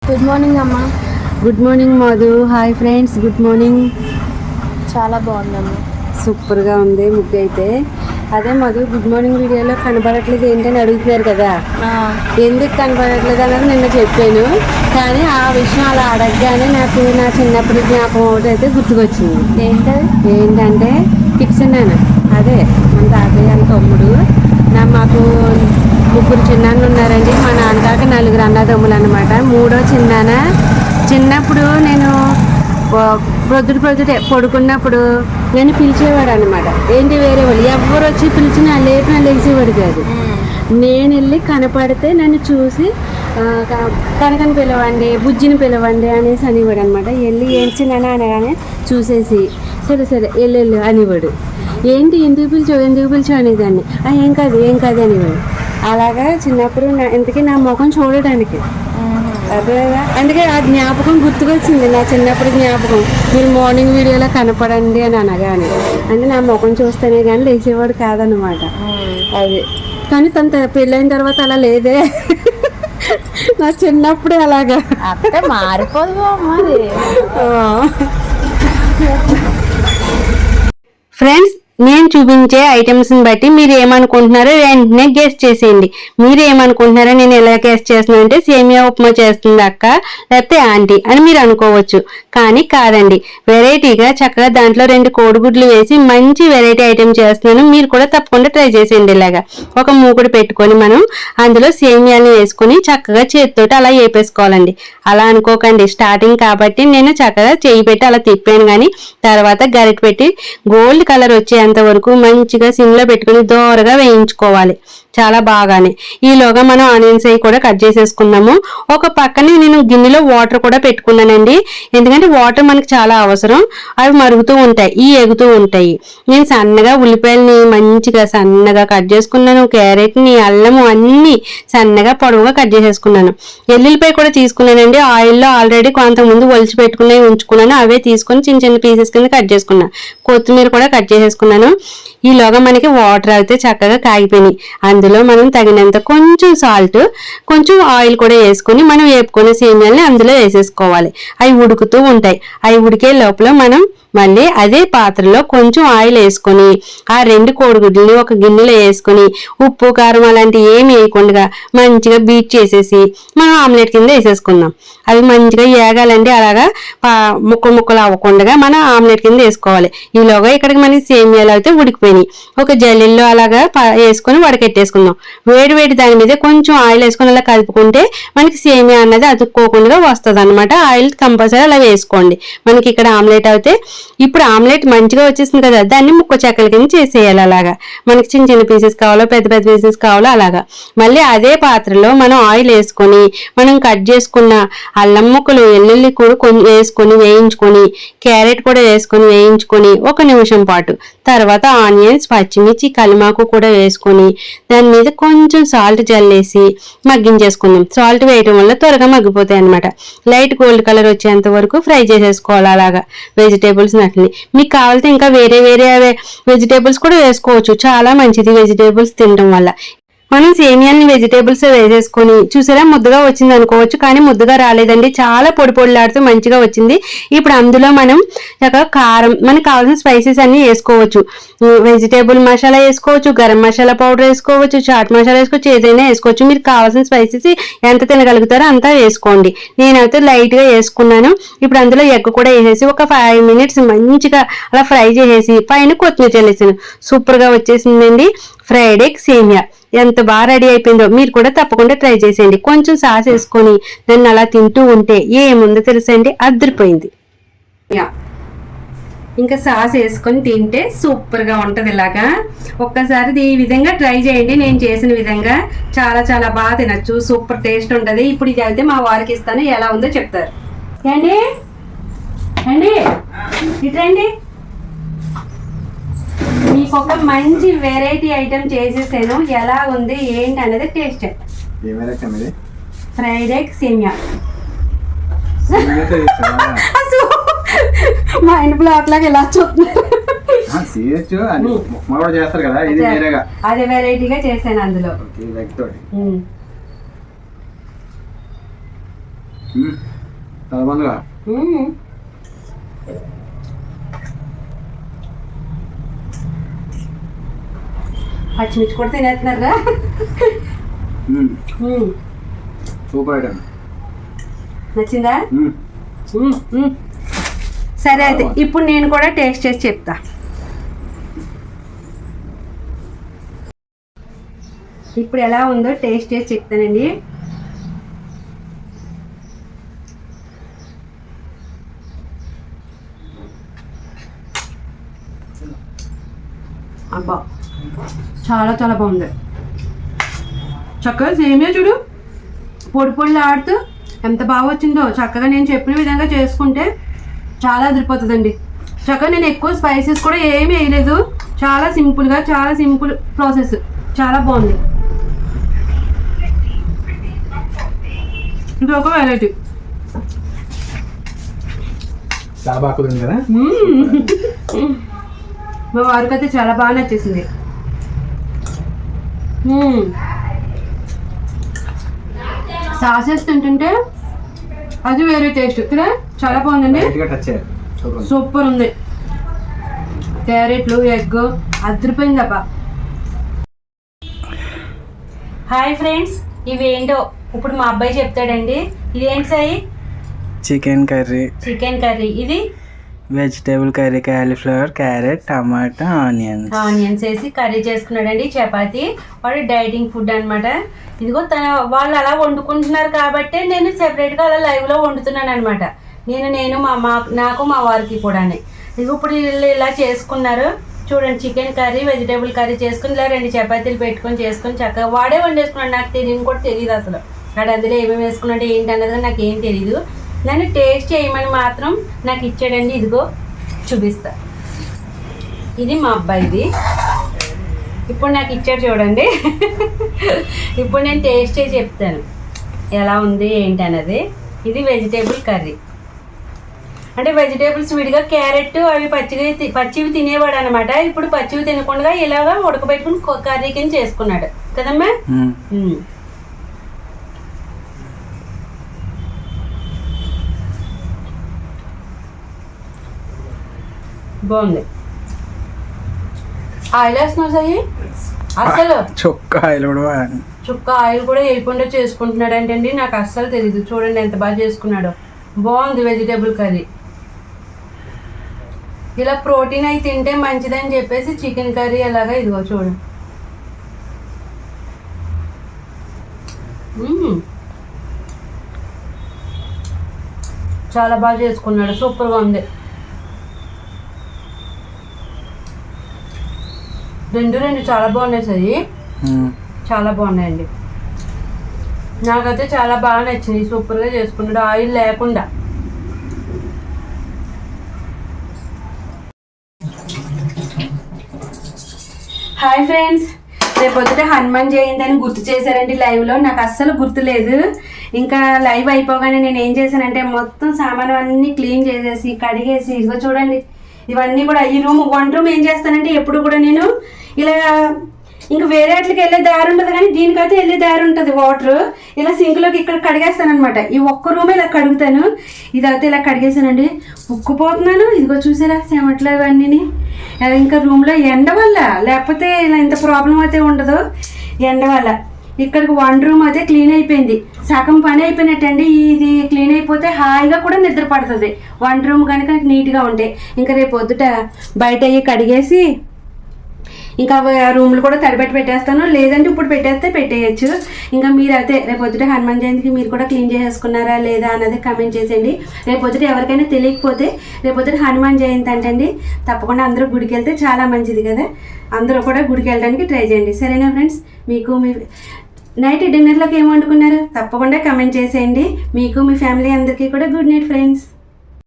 Good morning అమ్మా. Good morning Madhu. Hi friends, good morning. చాలా బాగుందమ్మా. సూపర్గా ఉంది ముగ్గు అయితే. అదే మధు, గుడ్ మార్నింగ్ వీడియోలో కనబడట్లేదు ఏంటని అడుగుతున్నారు కదా, ఎందుకు కనబడట్లేదు అన్నది నిన్న చెప్పాను. కానీ ఆ విషయం అలా అడగగానే నాకు నా చిన్నప్పటి జ్ఞాపకం ఒకటి అయితే గుర్తుకొచ్చింది. ఏంటంటే కిచెన్ అదే మన తాతయ్య తమ్ముడు మాకు ముగ్గురు చిన్నాన్నలు ఉన్నారండి. మా నాన్నగారికి 4 అన్నదమ్ములు అనమాట. 3వ చిన్నప్పుడు నేను ప్రొద్దుటే పడుకున్నప్పుడు నేను పిలిచేవాడు అనమాట. ఏంటి వేరే వాళ్ళు ఎవరు వచ్చి పిలిచినా లేపినా లేచేవాడు కాదు. నేను వెళ్ళి కనపడితే నన్ను చూసి కనకని పిలవండి, బుజ్జిని పిలవండి అనేసి అనేవాడు అనమాట. వెళ్ళి ఏంచినానా అనగానే చూసేసి సరే వెళ్ళు అనేవాడు. ఏంటి ఎందుకు పిలిచావు అనేదాన్ని. ఏం కాదు అనేవాడు. అలాగా చిన్నప్పుడు ఇంతకీ నా ముఖం చూడడానికి అదే, అందుకే ఆ జ్ఞాపకం గుర్తుకొచ్చింది, నా చిన్నప్పుడు జ్ఞాపకం. మీరు మార్నింగ్ వీడియోలో కనపడండి అని అనగానే, అంటే నా ముఖం చూస్తేనే కానీ లేచేవాడు కాదనమాట. అది కానీ తన పెళ్ళైన తర్వాత అలా లేదే. నా చిన్నప్పుడే అలాగా మారిపోదు మరి. ఫ్రెండ్స్, నేను చూపించే ఐటమ్స్ని బట్టి మీరు ఏమనుకుంటున్నారో వెంటనే గెస్ చేసేయండి. మీరు ఏమనుకుంటున్నారో నేను ఎలా గెస్ చేస్తున్నాను అంటే సేమియా ఉప్మా చేస్తుంది అక్క లేకపోతే ఆంటీ అని మీరు అనుకోవచ్చు. కానీ కాదండి, వెరైటీగా చక్కగా దాంట్లో 2 కోడిగుడ్లు వేసి మంచి వెరైటీ ఐటమ్ చేస్తున్నాను. మీరు కూడా తప్పకుండా ట్రై చేసేయండి. ఇలాగా ఒక మూకుడు పెట్టుకొని మనం అందులో సేమియాని వేసుకొని చక్కగా చేతితోటి అలా వేపేసుకోవాలండి. అలా అనుకోకండి, స్టార్టింగ్ కాబట్టి నేను చక్కగా చేయి పెట్టి అలా తిప్పాను. కానీ తర్వాత గరిట పెట్టి గోల్డ్ కలర్ వచ్చేంత వరకు మంచిగా సిమ్లో పెట్టుకుని దోరగా వేయించుకోవాలి, చాలా బాగానే. ఈలోగా మనం ఆనియన్స్ అవి కూడా కట్ చేసేసుకున్నాము. ఒక పక్కనే నేను గిన్నెలో వాటర్ కూడా పెట్టుకున్నానండి, ఎందుకంటే వాటర్ మనకి చాలా అవసరం. అవి మరుగుతూ ఉంటాయి, ఎగుతూ ఉంటాయి. నేను సన్నగా ఉల్లిపాయలని మంచిగా సన్నగా కట్ చేసుకున్నాను. క్యారెట్ని, అల్లము అన్ని సన్నగా పొడవుగా కట్ చేసేసుకున్నాను. ఎల్లుల్లిపాయ కూడా తీసుకున్నానండి. ఆయిల్లో ఆల్రెడీ కొంతమంది ఒలిచి పెట్టుకున్నవి ఉంచుకున్నాను. అవే తీసుకొని చిన్న చిన్న పీసెస్ కింద కట్ చేసుకున్నాను. కొత్తిమీర కూడా కట్ చేసేసుకున్నాను. ఈలోగా మనకి వాటర్ అయితే చక్కగా కాగిపోయినాయి. అందులో మనం తగినంత కొంచెం సాల్ట్, కొంచెం ఆయిల్ కూడా వేసుకొని మనం వేపుకునే సేమియాల్ని అందులో వేసేసుకోవాలి. అవి ఉడుకుతూ ఉంటాయి. అవి ఉడికే లోపల మనం మళ్ళీ అదే పాత్రలో కొంచెం ఆయిల్ వేసుకొని ఆ 2 కోడిగుడ్లని ఒక గిన్నెలో వేసుకొని ఉప్పు కారం అలాంటివి ఏమి వేయకుండా మంచిగా బీట్ చేసేసి మనం ఆమ్లెట్ కింద వేసేసుకుందాం. అవి మంచిగా ఏగాలండి. అలాగా ముక్కలు అవ్వకుండా మనం ఆమ్లెట్ కింద వేసుకోవాలి. ఈలోగా ఇక్కడికి మనకి సేమియాలు అయితే ఉడికిపోయినాయి. ఒక జల్లెల్లో అలాగా వేసుకొని వడకెట్టేసుకుందాం. వేడి దాని మీద కొంచెం ఆయిల్ వేసుకొని అలా కలుపుకుంటే మనకి సేమియా అన్నది అతుక్కోకుండా వస్తుంది అనమాట. ఆయిల్ కంపల్సరీ అలా వేసుకోండి. మనకి ఇక్కడ ఆమ్లెట్ అయితే ఇప్పుడు ఆమ్లెట్ మంచిగా వచ్చేసింది కదా, దాన్ని ముక్క చెక్కల కింద చేసేయాలి. అలాగా మనకి చిన్న చిన్న పీసెస్ కావాలో పెద్ద పీసెస్ కావాలో అలాగా. మళ్ళీ అదే పాత్రలో మనం ఆయిల్ వేసుకొని మనం కట్ చేసుకున్న అల్లం ముక్కలు, ఎల్లుల్లి కూడా కొంచెం వేసుకొని వేయించుకొని, క్యారెట్ కూడా వేసుకొని వేయించుకొని 1 నిమిషం పాటు, తర్వాత ఆనియన్స్, పచ్చిమిర్చి, కలిమాకు కూడా వేసుకొని దాని మీద కొంచెం సాల్ట్ జల్లేసి మగ్గించేసుకుందాం. సాల్ట్ వేయటం వల్ల త్వరగా మగ్గిపోతాయి అనమాట. లైట్ గోల్డ్ కలర్ వచ్చేంత వరకు ఫ్రై చేసేసుకోవాలి. అలాగా వెజిటేబుల్స్ నట్లని మీకు కావాలంటే ఇంకా వేరే వెజిటేబుల్స్ కూడా వేసుకోవచ్చు. చాలా మంచిది వెజిటేబుల్స్ తినడం వల్ల. మనం సేమియాని వెజిటేబుల్స్ వేసేసుకొని చూసారా ముద్దగా వచ్చింది అనుకోవచ్చు, కానీ ముద్దగా రాలేదండి, చాలా పొడిలాడుతూ మంచిగా వచ్చింది. ఇప్పుడు అందులో మనం చక్కగా కారం, మనకు కావాల్సిన స్పైసెస్ అన్ని వేసుకోవచ్చు. వెజిటేబుల్ మసాలా వేసుకోవచ్చు, గరం మసాలా పౌడర్ వేసుకోవచ్చు, చాట్ మసాలా వేసుకోవచ్చు, ఏదైనా వేసుకోవచ్చు. మీరు కావాల్సిన స్పైసెస్ ఎంత తినగలుగుతారో అంతా వేసుకోండి. నేనైతే లైట్గా వేసుకున్నాను. ఇప్పుడు అందులో ఎగ్ కూడా వేసేసి ఒక 5 మినిట్స్ మంచిగా అలా ఫ్రై చేసేసి పైన కొత్తిమీర చల్లేసాను. సూపర్గా వచ్చేసిందండి ఫ్రైడ్ ఎగ్ సేమియా. ఎంత బాగా రెడీ అయిపోయిందో మీరు కూడా తప్పకుండా ట్రై చేసేయండి. కొంచెం సాస్ వేసుకొని దాన్ని అలా తింటూ ఉంటే ఏముందో తెలుసండి, అద్దరిపోయింది. ఇంకా సాస్ వేసుకొని తింటే సూపర్గా ఉంటుంది. ఇలాగా ఒక్కసారి ఈ విధంగా ట్రై చేయండి. నేను చేసిన విధంగా చాలా చాలా బాగా తినచ్చు, సూపర్ టేస్ట్ ఉంటుంది. ఇప్పుడు ఇది అయితే మా వారికి ఇస్తాను, ఎలా ఉందో చెప్తారు. ఏండి ఇట్రండి, మీకు ఒక మంచి వెరైటీ ఐటమ్ చేసేసాను. ఎలా ఉంది ఏంటి అనేది టేస్ట్ చేస్తాను. ఫ్రైడ్ ఎగ్ సేమియా. మా ఇంటి బ్లాక్ లాగా ఇలా చూస్తున్నారు. అదే వెరైటీగా చేశాను అందులో. చాలా బాగుందిగా. పచ్చిమిర్చి కూడా తినేస్తున్నారా? Super item. నచ్చిందా? సరే అయితే ఇప్పుడు నేను కూడా టేస్ట్ చేసి చెప్తా. ఇప్పుడు ఎలా ఉందో టేస్ట్ చేసి చెప్తానండి. అబ్బా చాలా చాలా బాగుంది. చక్కగా సేమియా చూడు పొడి పొడిలు ఆడుతూ ఎంత బాగా వచ్చిందో. చక్కగా నేను చెప్పిన విధంగా చేసుకుంటే చాలా అదిరిపోతుందండి. చక్కగా నేను ఎక్కువ స్పైసెస్ కూడా ఏమీ వేయలేదు. చాలా సింపుల్గా, చాలా సింపుల్ ప్రాసెస్. చాలా బాగుంది. ఇది ఒక వెరైటీ. చాలా బాగా కుదిరింది కదా. మా వారికి అయితే చాలా బాగా నచ్చేసింది. సాసెస్ తింటుంటే అది వేరే టేస్ట్. ఇక్కడ చాలా బాగుందండి. సూపర్ ఉంది. క్యారెట్లు, ఎగ్ అదిరిపోయింది అబ్బా. హాయ్ ఫ్రెండ్స్, ఇవేంటో ఇప్పుడు మా అబ్బాయి చెప్తాడండి. ఇదేంటి Sai? Chicken curry. Chicken curry. ఇది వెజిటేబుల్ కర్రీ, కాలీఫ్లవర్, క్యారెట్, టమాటా, ఆనియన్స్ వేసి కర్రీ చేసుకున్నాడండి. చపాతి. వాడు డైటింగ్ ఫుడ్ అనమాట. ఇదిగో వాళ్ళు అలా వండుకుంటున్నారు కాబట్టి నేను సెపరేట్గా అలా లైవ్లో వండుతున్నాను అనమాట. నేను నాకు మా వారికి కూడా. ఇదిగో ఇప్పుడు వీళ్ళు ఇలా చేసుకున్నారు చూడండి. చికెన్ కర్రీ, వెజిటేబుల్ కర్రీ చేసుకుని ఇలా 2 చపాతీలు పెట్టుకొని చేసుకొని చక్కగా వాడే వండేసుకున్నాడు. నాకు తెలియని కూడా తెలియదు అసలు. వాడు అందులో ఏమేమి వేసుకున్నాడు ఏంటి అన్నది నాకు ఏం తెలియదు. నన్ను టేస్ట్ చేయమని మాత్రం నాకు ఇచ్చాడండి. ఇదిగో చూపిస్తా. ఇది మా అబ్బాయిది. ఇప్పుడు నాకు ఇచ్చాడు చూడండి. ఇప్పుడు నేను టేస్ట్ చేసి చెప్తాను ఎలా ఉంది ఏంటి అన్నది. ఇది వెజిటేబుల్ కర్రీ. అంటే వెజిటేబుల్స్ విడిగా క్యారెట్ అవి పచ్చివి తినేవాడు అనమాట. ఇప్పుడు పచ్చివి తినకుండా ఇలాగా ఉడకబెట్టుకుని కర్రీ కింద చేసుకున్నాడు కదమ్మా. బాగుంది. ఆయిల్ వేస్తున్నావు సాయి? అసలు చుక్క ఆయిల్ కూడా వేయకుండా చేసుకుంటున్నాడు అంటే నాకు అస్సలు తెలీదు. చూడండి ఎంత బాగా చేసుకున్నాడో. బాగుంది వెజిటేబుల్ కర్రీ. ఇలా ప్రోటీన్ అయి తింటే మంచిదని చెప్పేసి చికెన్ కర్రీ అలాగా ఇదిగో చూడండి. చాలా బాగా చేసుకున్నాడు. సూపర్గా ఉంది. రెండు చాలా బాగున్నాయి సరి. చాలా బాగున్నాయండి. నాకైతే చాలా బాగా నచ్చింది. సూపర్గా చేసుకున్నాడు ఆయిల్ లేకుండా. హాయ్ ఫ్రెండ్స్, రేపు పొద్దుట హనుమాన్ జయంతి అని గుర్తు చేశారండి లైవ్లో. నాకు అస్సలు గుర్తులేదు. ఇంకా లైవ్ అయిపోగానే నేను ఏం చేశానంటే మొత్తం సామాను అన్నీ క్లీన్ చేసేసి కడిగేసి ఇదిగో చూడండి ఇవన్నీ కూడా ఈ వంట రూమ్ ఏం చేస్తానంటే ఎప్పుడు కూడా నేను ఇలా ఇంకా వేరే వాటికి వెళ్ళే దారి ఉంటుంది కానీ దీనికైతే వెళ్ళే దారి ఉంటుంది. వాటర్ ఇలా సింక్లోకి ఇక్కడ కడిగేస్తాను అనమాట. ఈ ఒక్క రూమ్ ఇలా కడుగుతాను. ఇదైతే ఇలా కడిగేసానండి. ఉక్కుపోతున్నాను. ఇదిగో చూసారా చెమట్లు ఇవన్నీ. ఇంకా రూమ్లో ఎండ వల్ల, లేకపోతే ఇలా ఇంత ప్రాబ్లం అయితే ఉండదు ఎండ వల్ల. ఇక్కడికి వంట రూమ్ అయితే క్లీన్ అయిపోయింది. సగం పని అయిపోయినట్టండి. ఇది క్లీన్ అయిపోతే హాయిగా కూడా నిద్ర పడుతుంది వంట రూమ్ కనుక నీట్గా ఉంటే. ఇంకా రేపు పొద్దుట బయట అయ్యి కడిగేసి ఇంకా రూమ్లు కూడా తడిపెట్టి పెట్టేస్తాను. లేదంటే ఇప్పుడు పెట్టేయచ్చు. ఇంకా మీరు అయితే రేపు పొద్దుట హనుమాన్ జయంతికి మీరు కూడా క్లీన్ చేసేసుకున్నారా లేదా అన్నది కమెంట్ చేసేయండి. రేపు పొద్దుట ఎవరికైనా తెలియకపోతే రేపు పొద్దుట హనుమాన్ జయంతి అంటండి. తప్పకుండా అందరూ గుడికి వెళ్తే చాలా మంచిది కదా. అందరూ కూడా గుడికి వెళ్ళడానికి ట్రై చేయండి. సరేనా ఫ్రెండ్స్? మీకు మీ నైట్ డిన్నర్లోకి ఏం వండుకున్నారు తప్పకుండా కమెంట్ చేసేయండి. మీకు మీ ఫ్యామిలీ అందరికీ కూడా గుడ్ నైట్ ఫ్రెండ్స్.